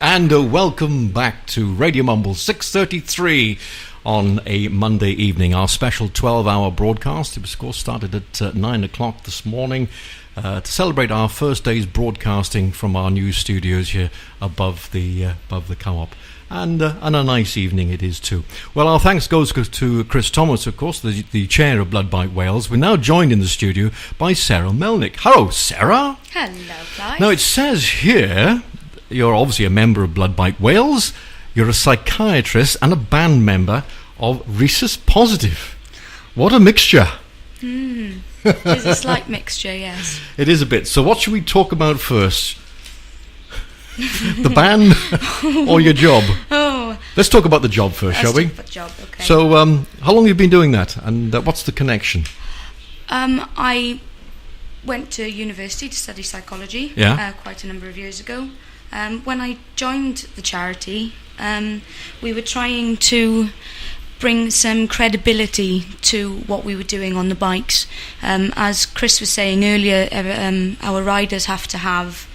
And welcome back to Radiomumbles 6:33 on a Monday evening. Our special 12-hour broadcast. It was, of course, started at 9 o'clock this morning to celebrate our first day's broadcasting from our new studios here above the co-op. And a nice evening it is too. Well, our thanks goes to Chris Thomas, of course, the chair of Blood Bike Wales. We're now joined in the studio by Sara Melnyk. Hello, Sara. Hello, Clive. Now, it says here you're obviously a member of Blood Bike Wales. You're a psychiatrist and a band member of Rhesus Positive. What a mixture. It's a slight mixture, yes. It is a bit. So what should we talk about first? The band or your job? Oh, let's talk about the job first, shall we? Talk about the job, okay. So, how long have you been doing that, and what's the connection? I went to university to study psychology quite a number of years ago. When I joined the charity, we were trying to bring some credibility to what we were doing on the bikes. As Chris was saying earlier, our riders have to have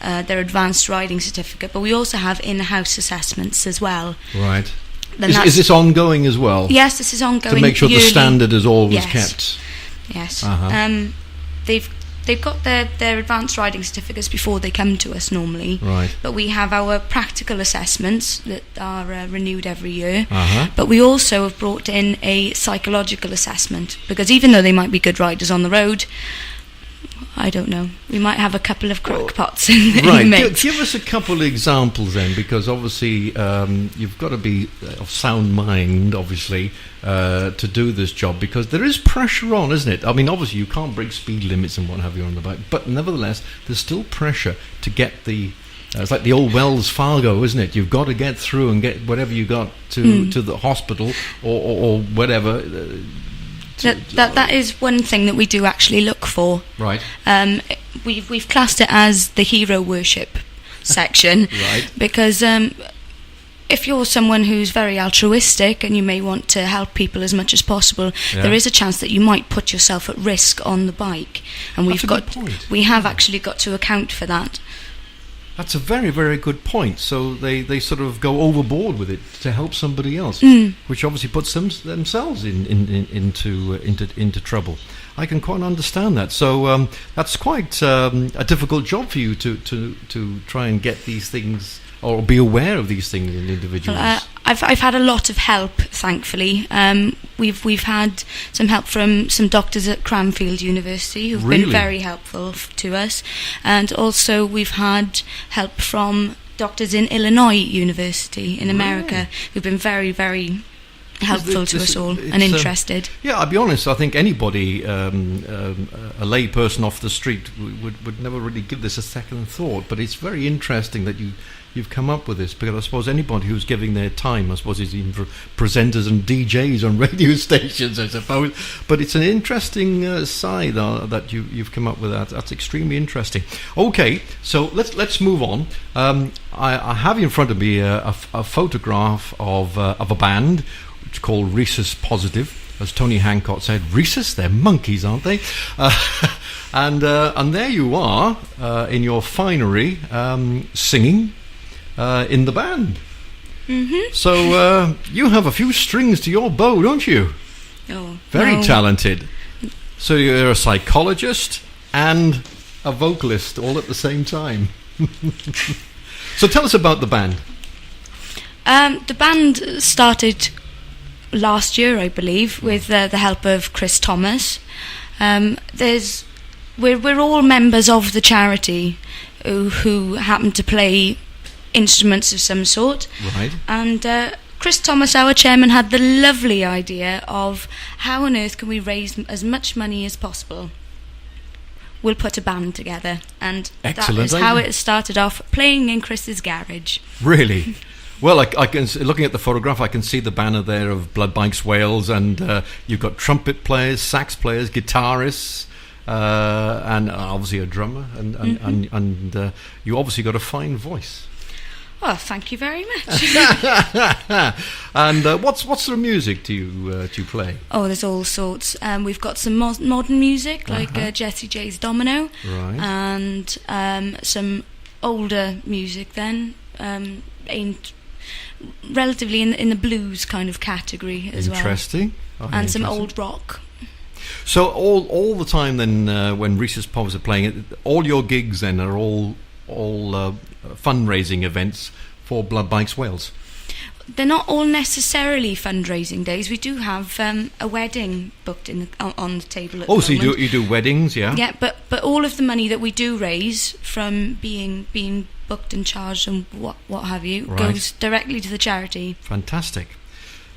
their advanced riding certificate, but we also have in-house assessments as well. Right. Is this ongoing as well? Yes, this is ongoing. To make sure yearly. The standard is always Yes. kept. Yes. Uh-huh. They've got their advanced riding certificates before they come to us normally. Right. But we have our practical assessments that are renewed every year. Uh-huh. But we also have brought in a psychological assessment, because even though they might be good riders on the road, I don't know, we might have a couple of crackpots in the mix. Give us a couple of examples then, because obviously you've got to be of sound mind, obviously, to do this job, because there is pressure on, isn't it? I mean, obviously you can't break speed limits and what have you on the bike, but nevertheless there's still pressure to get the it's like the old Wells Fargo, isn't it? You've got to get through and get whatever you got to the hospital or whatever. That is one thing that we do actually look for. Right. We've classed it as the hero worship section. Right. Because if you're someone who's very altruistic and you may want to help people as much as possible, there is a chance that you might put yourself at risk on the bike, and we have actually got to account for that. That's a very, very good point. So they sort of go overboard with it to help somebody else, which obviously puts themselves into trouble. I can quite understand that. So that's quite a difficult job for you to try and get these things or be aware of these things in individuals. I've had a lot of help, thankfully. We've had some help from some doctors at Cranfield University who've been very helpful to us, and also we've had help from doctors in Illinois University in America who've been very, very helpful to us all and interested. I'll be honest, I think anybody, a lay person off the street would never really give this a second thought, but it's very interesting that you've come up with this, because I suppose anybody who's giving their time, I suppose it's even for presenters and DJs on radio stations, I suppose, but it's an interesting side that you've come up with. That's extremely interesting. Okay, so let's move on. I have in front of me a photograph of a band which is called Rhesus Positive. As Tony Hancock said, Rhesus, they're monkeys, aren't they? And there you are in your finery, singing in the band. Mm-hmm. So you have a few strings to your bow, don't you? Oh, very talented. So you're a psychologist and a vocalist all at the same time. So tell us about the band. The band started last year, I believe, with the help of Chris Thomas. We're all members of the charity who happen to play instruments of some sort. Right. And Chris Thomas, our chairman, had the lovely idea of how on earth can we raise as much money as possible. We'll put a band together, and excellent. That is how it started off, playing in Chris's garage. Really? Well, I can, looking at the photograph, I can see the banner there of Blood Bikes Wales, and you've got trumpet players, sax players, guitarists, and obviously a drummer, and you obviously got a fine voice. Oh, thank you very much. And what sort of music do you play? Oh, there's all sorts. We've got some modern music like Jessie J's Domino, right, and some older music then. aimed relatively in the blues kind of category as well. Interesting. And some old rock. So all the time then, when Rhesus Pubs are playing it, all your gigs then are all fundraising events for Blood Bikes Wales? They're not all necessarily fundraising days. We do have a wedding booked on the table at the moment. So you do weddings, yeah? Yeah, but all of the money that we do raise from being booked and charged and what have you goes directly to the charity. Fantastic.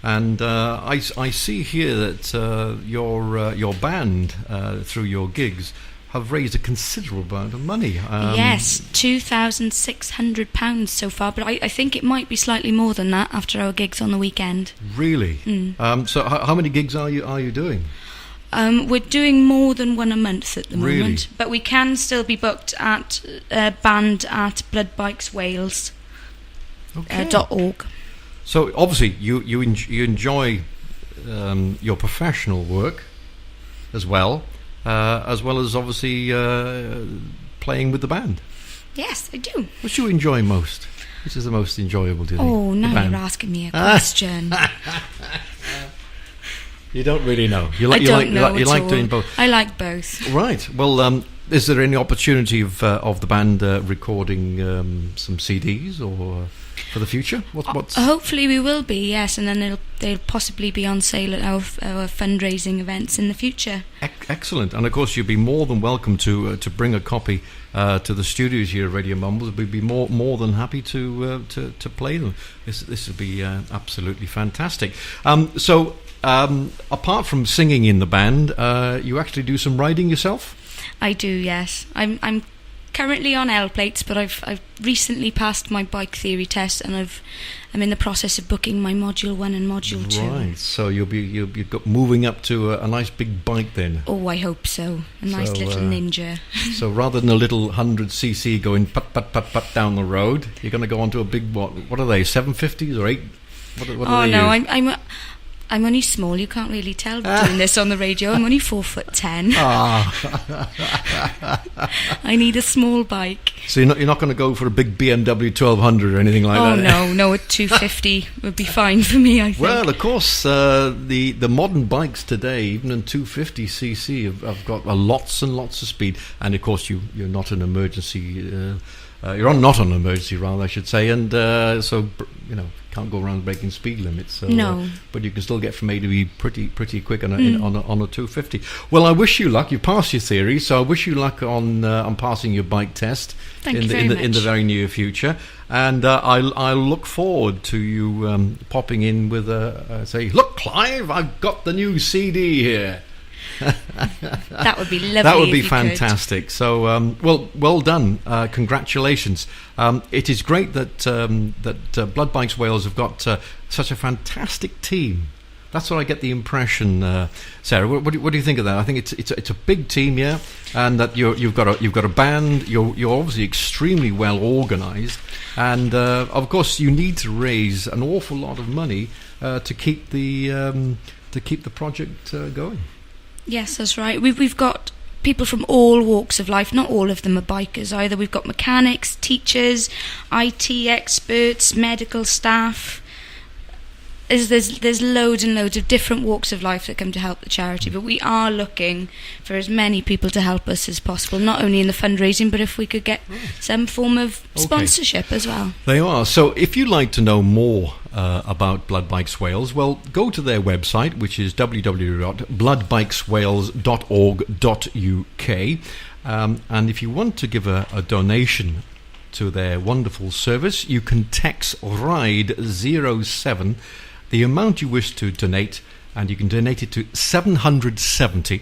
And I see here that your band, through your gigs, have raised a considerable amount of money. Yes, £2,600 so far, but I think it might be slightly more than that after our gigs on the weekend. Really? So how many gigs are you doing? We're doing more than one a month at the moment, but we can still be booked at band at bloodbikeswales.org. So obviously you enjoy your professional work as well as obviously playing with the band. Yes, I do. What do you enjoy most? Which is the most enjoyable to you? Oh, now you're asking me a question. You don't really know. You like doing both. I like both. Right. Well, is there any opportunity of the band recording some CDs or for the future? What's hopefully we will be, yes, and then they'll possibly be on sale at our fundraising events in the future. Excellent. And of course you'd be more than welcome to bring a copy to the studios here at Radiomumbles. We'd be more than happy to play them. This would be absolutely fantastic. So apart from singing in the band, you actually do some riding yourself? I do, yes. I'm currently on L plates, but I've recently passed my bike theory test, and I'm in the process of booking my module 1 and module 2. Right, so you'll be moving up to a nice big bike then. Oh, I hope so. A nice little Ninja. So rather than a little 100cc going put down the road, you're going to go onto a big what are they? 750s or 8? What are they? No, I'm only small. You can't really tell doing this on the radio. I'm only 4'10". I need a small bike. So you're not going to go for a big BMW 1200 or anything like that? Oh no, a 250 would be fine for me, I think. Well, of course, the modern bikes today, even in 250cc, have got lots and lots of speed. And of course, you're not an emergency. You're not on an emergency, rather, I should say, and so can't go around breaking speed limits. So, no, but you can still get from A to B pretty quick on a 250. Well, I wish you luck. You passed your theory, so I wish you luck on passing your bike test in the very near future. And I'll look forward to you popping in with say, look, Clive, I've got the new CD here. That would be lovely. That would be fantastic. Could. So, well done. Congratulations. It is great that Blood Bikes Wales have got such a fantastic team. That's what I get the impression, Sarah. What do you think of that? I think it's a big team, yeah, and that you've got a band. You're obviously extremely well organised, and of course you need to raise an awful lot of money to keep the project going. Yes, that's right. We've got people from all walks of life. Not all of them are bikers either. We've got mechanics, teachers, IT experts, medical staff. There's loads and loads of different walks of life that come to help the charity, but we are looking for as many people to help us as possible, not only in the fundraising, but if we could get some form of sponsorship as well. They are. So if you'd like to know more about Blood Bikes Wales, well, go to their website, which is www.bloodbikeswales.org.uk, and if you want to give a donation to their wonderful service, you can text RIDE 07 the amount you wish to donate, and you can donate it to 770,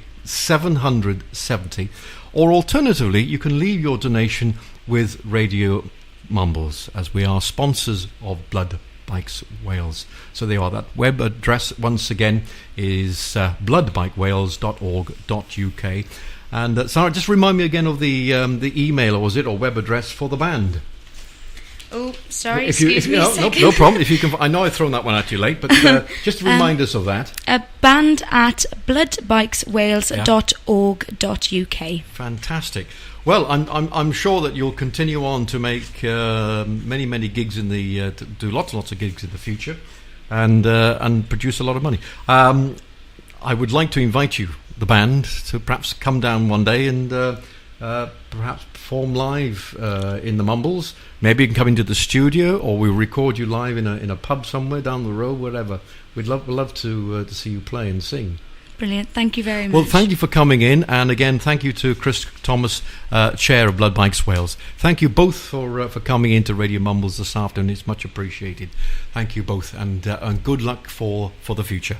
or alternatively you can leave your donation with Radio Mumbles, as we are sponsors of Blood Bikes Wales. So they are. That web address once again is bloodbikewales.org.uk. And Sarah, just remind me again of the email, or was it, or web address for the band? Oh, sorry. No problem. If you can, I know I've thrown that one at you late, but just remind us of that. A band at bloodbikeswales.org.uk. Fantastic. Well, I'm sure that you'll continue on to make many gigs in the to do lots of gigs in the future, and produce a lot of money. I would like to invite you, the band, to perhaps come down one day and perhaps perform live in the Mumbles. Maybe you can come into the studio, or we'll record you live in a pub somewhere down the road, wherever. We'd love to see you play and sing. Brilliant. Thank you very much. Well, thank you for coming in, and again, thank you to Chris Thomas, Chair of Blood Bikes Wales. Thank you both for coming into Radio Mumbles this afternoon. It's much appreciated. Thank you both, and good luck for the future.